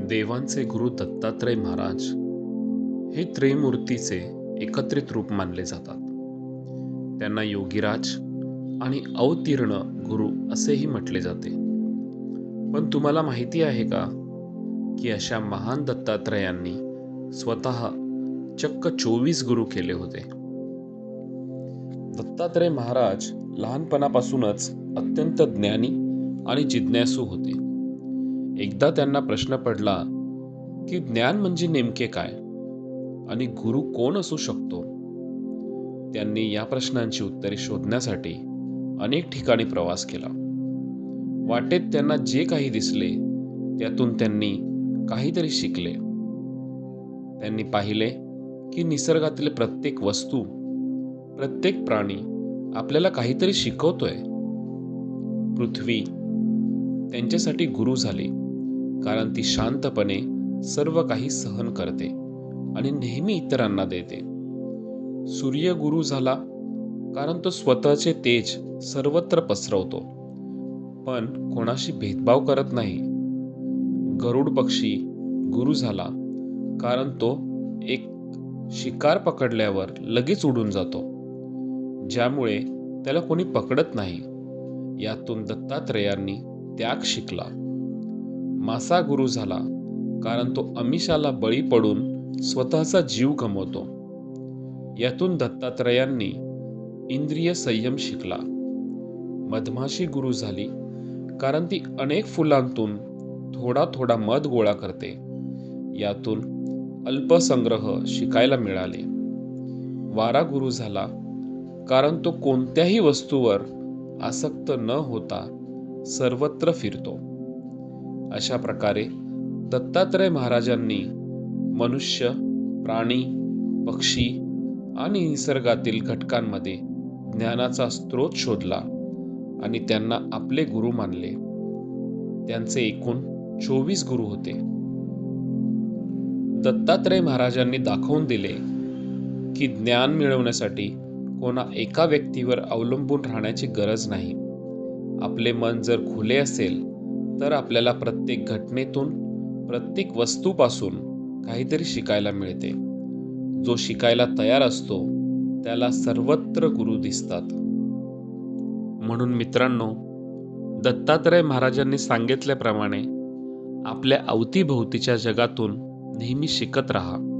देवांचे गुरु दत्तात्रय महाराज हे त्रयमूर्तीचे एकत्रित रूप मानले जातात. त्यांना योगीराज आणि अवतीर्ण गुरु असेही म्हटले जाते. पण तुम्हाला माहिती आहे का की अशा महान दत्तात्रयांनी स्वतः चक्क 24 गुरु केले होते. दत्तात्रय महाराज लहानपणापासूनच अत्यंत ज्ञानी आणि जिज्ञासू होते. एकदा त्यांना प्रश्न पडला की ज्ञान म्हणजे नेमके काय आणि गुरु कोण असू शकतो. त्यांनी या प्रश्नांची उत्तरे शोधण्यासाठी अनेक ठिकाणी प्रवास केला. वाटेत त्यांना जे काही दिसले त्यातून त्यांनी काहीतरी शिकले. त्यांनी पाहिले की निसर्गातील प्रत्येक वस्तू, प्रत्येक प्राणी आपल्याला काहीतरी शिकवतोय. पृथ्वी त्यांच्यासाठी गुरु झाली, कारण ती शांतपणे सर्व काही सहन करते आणि नेहमी इतरांना देते. सूर्य गुरु झाला, कारण तो स्वतःचे तेज सर्वत्र पसरवतो, पण कोणाशी भेदभाव करत नाही. गरुड पक्षी गुरु झाला, कारण तो एक शिकार पकडल्यावर लगेच उडून जातो, ज्यामुळे त्याला कोणी पकडत नाही. यातून दत्तात्रयांनी त्याग शिकला. मासा गुरु झाला, कारण तो आमिषाला बळी पडून स्वतःचा जीव गमावतो. यातून दत्तात्रयांनी इंद्रिय संयम शिकला. मधमाशी गुरु झाली, कारण ती अनेक फुलांतून थोडा थोडा मध गोळा करते. यातून अल्पसंग्रह शिकायला मिळाले. वारा गुरु झाला, कारण तो कोणत्याही वस्तूवर आसक्त न होता सर्वत्र फिरतो. अशा प्रकारे दत्तात्रय महाराजांनी मनुष्य, प्राणी, पक्षी आणि निसर्गातील घटकांमध्ये ज्ञानाचा स्रोत शोधला आणि त्यांना आपले गुरु मानले. त्यांचे एकूण 24 गुरु होते. दत्तात्रय महाराजांनी दाखवून दिले की ज्ञान मिळवण्यासाठी कोणा एका व्यक्तीवर अवलंबून राहण्याची गरज नाही. आपले मन जर खुले असेल तर आपल्याला प्रत्येक घटनेतून, प्रत्येक वस्तूपासून काहीतरी शिकायला मिळते. जो शिकायला तयार असतो त्याला सर्वत्र गुरु दिसतात. म्हणून मित्रांनो, दत्तात्रय महाराजांनी सांगितल्याप्रमाणे आपल्या अवतीभोवतीच्या जगातून नेहमी शिकत राहा.